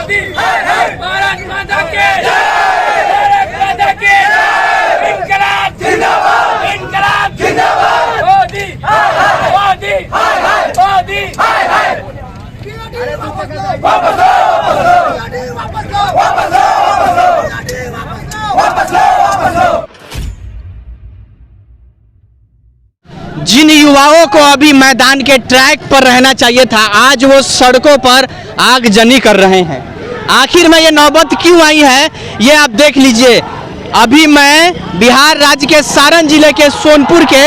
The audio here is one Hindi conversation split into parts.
मोदी भारत माता के भारत माता के इनकलाब जिंदाबाद इनकलाब जिंदाबाद मोदी मोदी मोदी वापस जिन युवाओं को अभी मैदान के ट्रैक पर रहना चाहिए था, आज वो सड़कों पर आगजनी कर रहे हैं। आखिर में ये नौबत क्यों आई है, ये आप देख लीजिए। अभी मैं बिहार राज्य के सारण जिले के सोनपुर के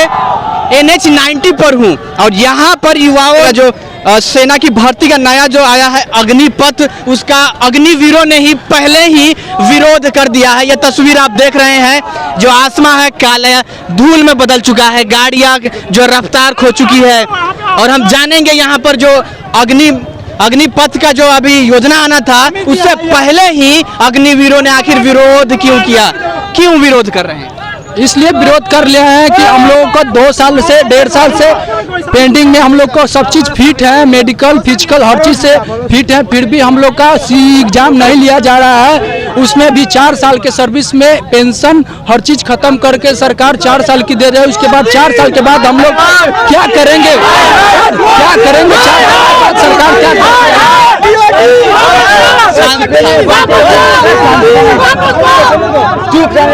NH 90 पर हूँ और यहाँ पर युवाओं का जो सेना की भर्ती का नया जो आया है अग्निपथ, उसका अग्निवीरों ने ही पहले ही विरोध कर दिया है। ये तस्वीर आप देख रहे हैं, जो आसमां है काला धूल में बदल चुका है, गाड़ियां जो रफ्तार खो चुकी है। और हम जानेंगे यहाँ पर जो अग्निपथ का जो अभी योजना आना था, उससे पहले ही अग्निवीरों ने आखिर विरोध क्यों किया, क्यों विरोध कर रहे हैं? इसलिए विरोध कर लिया है कि हम लोगों को 2 साल से 1.5 साल से पेंडिंग में हम लोग को सब चीज़ फिट है, मेडिकल फिजिकल हर चीज़ से फिट है, फिर भी हम लोग का एग्जाम नहीं लिया जा रहा है। उसमें भी 4 साल के सर्विस में पेंशन हर चीज़ खत्म करके सरकार 4 साल की दे रही है। उसके बाद 4 साल के बाद हम लोग क्या करेंगे, क्या करेंगे? 4 साल के बाद सरकार क्या करेगी?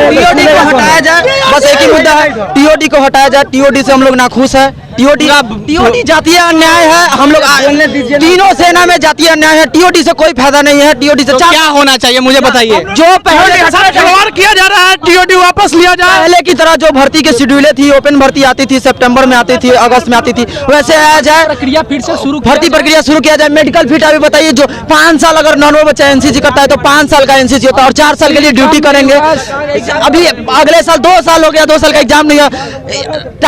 टीओडी को हटाया जाए, बस एक ही मुद्दा है, टीओडी को हटाया जाए। टीओडी से हम लोग नाखुश है। टीओडी जातीय अन्याय है। हम लोग तीनों सेना में जातीय अन्याय है। टीओडी से कोई फायदा नहीं है। टीओडी से क्या होना चाहिए मुझे बताइए? जो पहले खिलवाड़ किया जा रहा है, टीओडी वापस लिया जाए। पहले की तरह जो भर्ती के शेड्यूल थी, ओपन भर्ती आती थी, सितंबर में आती थी, अगस्त में आती थी, वैसे आया जाए। प्रक्रिया फिर से शुरू, भर्ती प्रक्रिया शुरू किया जाए। मेडिकल फिट अभी बताइए, जो 5 साल अगर नॉर्मल बच्चा एनसीसी करता है तो 5 साल का एनसीसी होता है और 4 साल के लिए ड्यूटी करेंगे। अभी अगले साल 2 साल हो गया, 2 साल का एग्जाम नहीं है।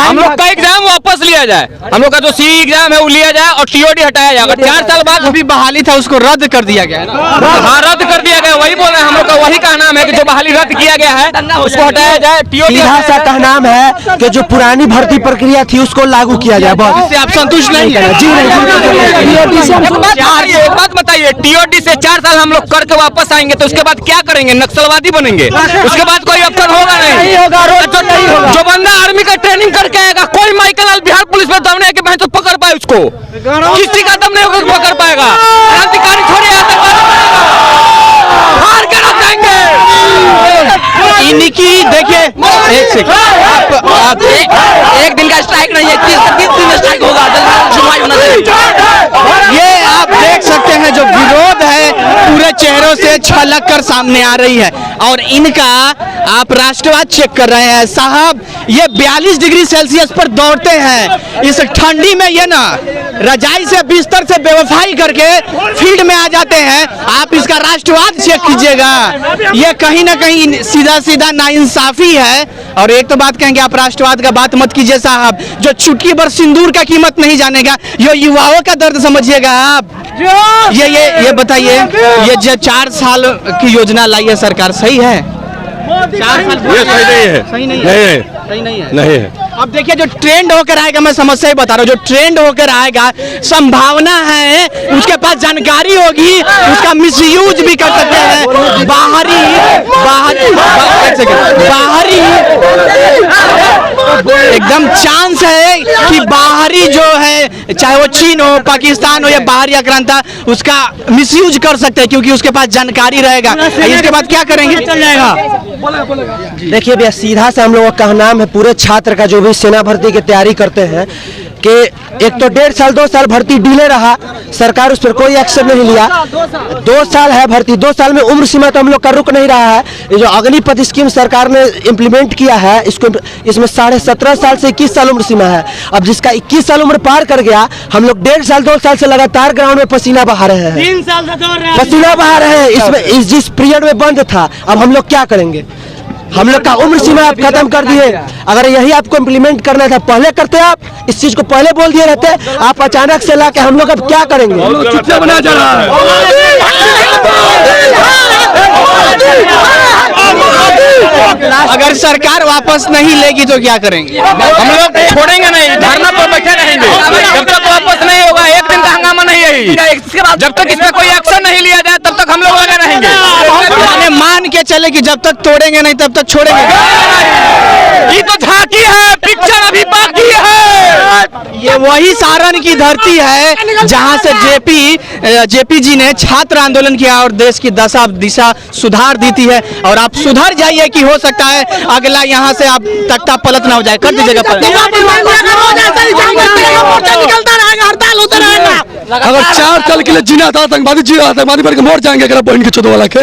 हम लोग का एग्जाम वापस लिया जाए, हम लोग का जो सीई एग्जाम है वो लिया जाए और टीओडी हटाया जाएगा। 4 साल बाद अभी बहाली था उसको रद्द कर दिया गया है ना? हाँ, रद्द कर दिया गया। वही बोल रहे हैं, हम लोग का वही का नाम है कि जो बहाली रद्द किया गया है उसको हटाया जाए। टीओडी सीधा सा कहनाम है कि जो पुरानी भर्ती प्रक्रिया थी उसको लागू किया जाए। बस इससे आप संतुष्ट नहीं है? जी नहीं। एक बात बताइए, टीओडी से 4 साल हम लोग करके वापस आएंगे तो उसके बाद क्या करेंगे? नक्सलवादी बनेंगे? उसके बाद कोई अफसर होगा नहीं होगा। जो बंदा आर्मी का ट्रेनिंग करके आएगा, कोई माइकल लाल बिहार पुलिस में दम नहीं कि मैं तो पकड़ पाए उसको, किसी का दम नहीं होगा पकड़ पाएगा। क्रांतिकारी थोड़ी हार के रख देंगे। इनकी देखिए, एक सेकंड, आप एक दिन का स्ट्राइक नहीं है, 30 दिन स्ट्राइक होगा। सुनवाई होना चाहिए। ये आप देख सकते हैं, जो विरोध है पूरे चेहरों से छलक कर सामने आ रही है। और इनका आप राष्ट्रवाद चेक कर रहे हैं साहब, ये 42 डिग्री सेल्सियस पर दौड़ते हैं। इस ठंडी में ये ना रजाई से बिस्तर से बेवफाई करके फील्ड में आ जाते हैं। आप इसका राष्ट्रवाद चेक कीजिएगा, ये कहीं ना कहीं सीधा सीधा नाइंसाफी है। और एक तो बात कहेंगे, आप राष्ट्रवाद का बात मत कीजिए साहब, जो चुटकी भर सिंदूर का कीमत नहीं जानेगा, ये युवाओं का दर्द समझिएगा आप। ये बताइए, ये जो 4 साल की योजना लाई है सरकार, सही है? 4 साल ये सही नहीं है। सही नहीं है, है, सही नहीं है, नहीं है। अब देखिए, जो ट्रेंड होकर आएगा, मैं समस्या ही बता रहा हूँ, जो ट्रेंड होकर आएगा, संभावना है उसके पास जानकारी होगी, उसका मिसयूज भी कर सकते हैं। बाहरी एकदम चांस है कि बाहरी जो है, चाहे वो चीन हो, पाकिस्तान हो या बाहरी आक्रांता, उसका मिसयूज कर सकते हैं क्योंकि उसके पास जानकारी रहेगा। इसके बाद क्या करेंगे? चल जाएगा। देखिए भैया, सीधा से हम लोगों का नाम है, पूरे छात्र का जो भी सेना भर्ती की तैयारी करते हैं, कि एक तो 1.5 साल 2 साल भर्ती डिले रहा, सरकार उस पर कोई एक्शन नहीं लिया। 2 साल है भर्ती, 2 साल में उम्र सीमा तो हम लोग का रुक नहीं रहा है। ये जो अग्निपथ स्कीम सरकार ने इम्प्लीमेंट किया है, इसको इसमें 17.5 साल से 21 साल उम्र सीमा है। अब जिसका 21 साल उम्र पार कर गया, हम लोग 1.5 साल 2 साल से लगातार ग्राउंड में पसीना बहा रहे हैं, 3 साल से दौड़ रहे हैं, पसीना बहा रहे हैं। इसमें जिस पीरियड में बंद था, अब हम लोग क्या करेंगे? हम लोग का उम्र सीमा आप खत्म कर दिए। अगर यही आपको इम्प्लीमेंट करना था, पहले करते आप, इस चीज को पहले बोल दिए रहते। आप अचानक से लाके हम लोग अब क्या करेंगे? बना जा रहा है। अगर सरकार वापस नहीं लेगी तो क्या करेंगे? हम लोग छोड़ेंगे नहीं, धरना पर बैठे रहेंगे जब तक वापस नहीं होगा। एक दिन का हंगामा नहीं है, जब तक इसमें कोई एक्शन नहीं लिया जाए तब तक हम लोग के चले कि जब तक तोड़ेंगे नहीं तब तक छोड़ेंगे? ये तो झांकी है, पिक्चर अभी बाकी है। ये वही सारण की धरती है जहां से जेपी जी ने छात्र आंदोलन किया और देश की दशा दिशा सुधार दी थी है। और आप सुधर जाइए कि हो सकता है अगला यहां से आप तख्ता पलट ना हो जाए। कर दीजिएगा पलट। अगर 4 साल के लिए जीना था आतंकवादी जी आतंकवादी बन के मर जाएंगे अगर बहन के चौदह वाला के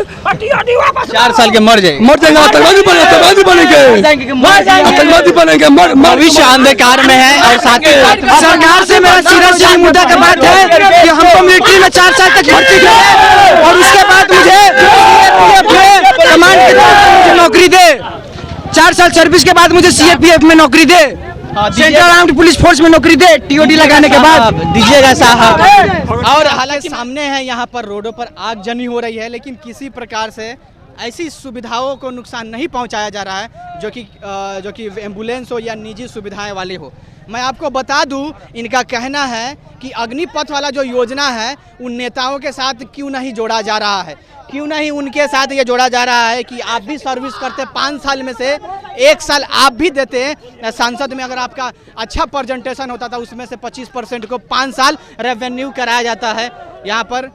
4 साल के मर जाएंगे आतंकवादी बनेंगे भविष्य अंधकार में है। और साथ ही सरकार से मेरा सीधा मुद्दा का बात है कि हमको मिलिट्री में 4 साल तक भर्ती करें और उसके बाद मुझे कमांड के तौर पर मुझे नौकरी दे। 4 साल सर्विस के बाद मुझे सीएपीएफ में नौकरी दे, सेंट्रल आर्म्ड पुलिस फोर्स में नौकरी दे, टीओडी लगाने के बाद दीजिएगा साहब। और हालांकि सामने है यहाँ पर रोडों पर आगजनी हो रही है, लेकिन किसी प्रकार से ऐसी सुविधाओं को नुकसान नहीं पहुंचाया जा रहा है जो कि एम्बुलेंस हो या निजी सुविधाएं वाले हो। मैं आपको बता दूं, इनका कहना है कि अग्निपथ वाला जो योजना है उन नेताओं के साथ क्यों नहीं जोड़ा जा रहा है, क्यों नहीं उनके साथ ये जोड़ा जा रहा है कि आप भी सर्विस करते 5 साल में से 1 साल आप भी देते। सांसद में अगर आपका अच्छा प्रेजेंटेशन होता था उसमें से 25% को 5 साल रेवेन्यू कराया जाता है। यहाँ पर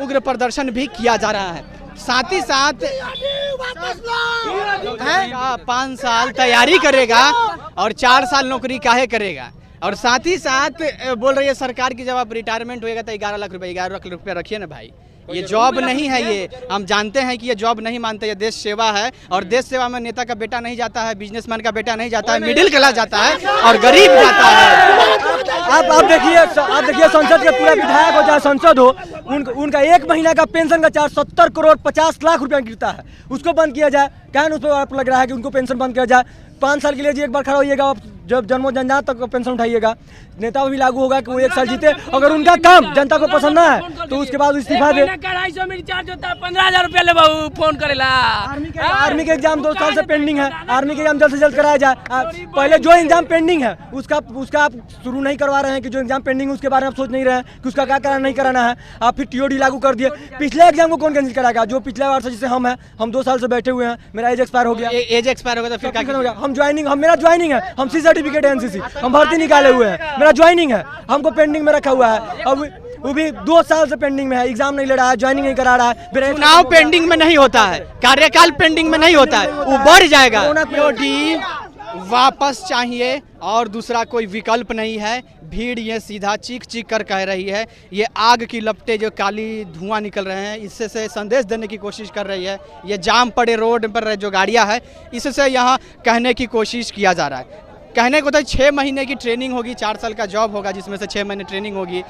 उग्र प्रदर्शन भी किया जा रहा है। साथ ही साथ 5 साल तैयारी करेगा और 4 साल नौकरी काहे करेगा। और साथ ही साथ बोल रही है सरकार की जब आप रिटायरमेंट होएगा तो 11 लाख रुपए रखिए ना भाई। ये जॉब नहीं है, ये हम जानते हैं कि ये जॉब नहीं मानते, ये देश सेवा है। और देश सेवा में नेता का बेटा नहीं जाता है, बिजनेसमैन का बेटा नहीं जाता है, मिडिल क्लास जाता है और गरीब जाता है। आप देखिए संसद के पूरा विधायक हो चाहे संसद हो, उनका 1 महीना का पेंशन का चार्ज 70 करोड़ 50 लाख रुपया गिरता है। उसको बंद किया जाए। क्या उस पर आप लग रहा है कि उनको पेंशन बंद किया जाए? 5 साल के लिए जी एक बार खड़ा होइएगा, आप जब जन्मों जन्मजात तक पेंशन उठाइएगा। नेता भी लागू होगा कि वो 1 साल जीते, अगर उनका काम जनता को पसंद ना है तो उसके बाद इस्तीफा दे। 250 में रिचार्ज होता है, 15,000 रुपया ले बाबू फोन करेला। आर्मी के एग्जाम 2 साल से पेंडिंग है, आर्मी के एग्जाम जल्द से जल्द कराया जाए। पहले जो एग्जाम पेंडिंग है उसका आप शुरू नहीं करवा रहे हैं कि जो एग्जाम पेंडिंग है उसके बारे में आप सोच नहीं रहे हैं कि उसका क्या कराना नहीं कराना है। आप फिर टीओडी लागू कर दिए। पिछले एग्जाम को कौन कैंसिल कराएगा? जो पिछले बार से जिसे हम 2 साल से बैठे हुए हैं, मेरा एज एक्सपायर हो गया। एज एक्सपायर हो गया तो फिर क्या हो गया? मेरा ज्वाइनिंग है, हम सी सर्टिफिकेट है एनसीसी, हम भर्ती निकाले हुए हैं, मेरा ज्वाइनिंग है, हमको पेंडिंग में रखा हुआ है। अब वो भी 2 साल से पेंडिंग में है, एग्जाम नहीं ले रहा है, ज्वाइनिंग नहीं करा रहा है। चुनाव पेंडिंग में नहीं होता है, कार्यकाल पेंडिंग में नहीं होता है, वो बढ़ जाएगा। टीओडी वापस चाहिए और दूसरा कोई विकल्प नहीं है। भीड़ ये सीधा चीख चीख कर कह रही है। ये आग की लपटें जो काली धुआं निकल रहे हैं, इससे से संदेश देने की कोशिश कर रही है। ये जाम पड़े रोड पर जो गाड़ियां हैं, इससे यहाँ कहने की कोशिश किया जा रहा है। कहने को तो 6 महीने की ट्रेनिंग होगी, 4 साल का जॉब होगा जिसमें से 6 महीने ट्रेनिंग होगी।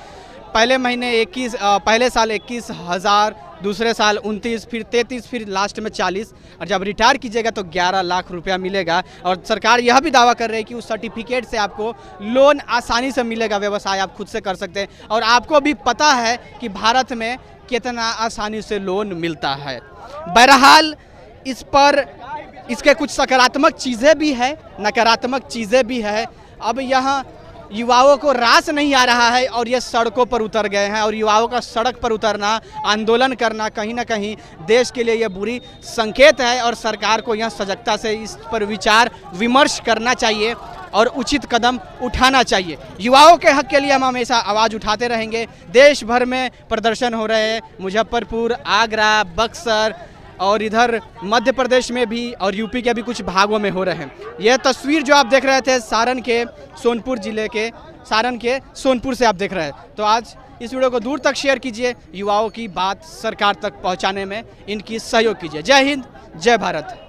पहले साल 21,000, दूसरे साल 29, फिर 33, फिर लास्ट में 40 और जब रिटायर कीजिएगा तो 11 लाख रुपया मिलेगा। और सरकार यह भी दावा कर रही है कि उस सर्टिफिकेट से आपको लोन आसानी से मिलेगा, व्यवसाय आप खुद से कर सकते हैं। और आपको भी पता है कि भारत में कितना आसानी से लोन मिलता है। बहरहाल इस पर इसके कुछ सकारात्मक चीज़ें भी है, नकारात्मक चीज़ें भी है। अब यहाँ युवाओं को रास नहीं आ रहा है और ये सड़कों पर उतर गए हैं। और युवाओं का सड़क पर उतरना, आंदोलन करना कहीं ना कहीं देश के लिए ये बुरी संकेत है। और सरकार को यह सजगता से इस पर विचार विमर्श करना चाहिए और उचित कदम उठाना चाहिए। युवाओं के हक के लिए हम हमेशा आवाज़ उठाते रहेंगे। देश भर में प्रदर्शन हो रहे हैं, मुजफ्फरपुर, आगरा, बक्सर और इधर मध्य प्रदेश में भी और यूपी के भी कुछ भागों में हो रहे हैं। यह तस्वीर जो आप देख रहे थे सारण के सोनपुर जिले के सारण के सोनपुर से आप देख रहे हैं। तो आज इस वीडियो को दूर तक शेयर कीजिए, युवाओं की बात सरकार तक पहुंचाने में इनकी सहयोग कीजिए। जय हिंद, जय भारत।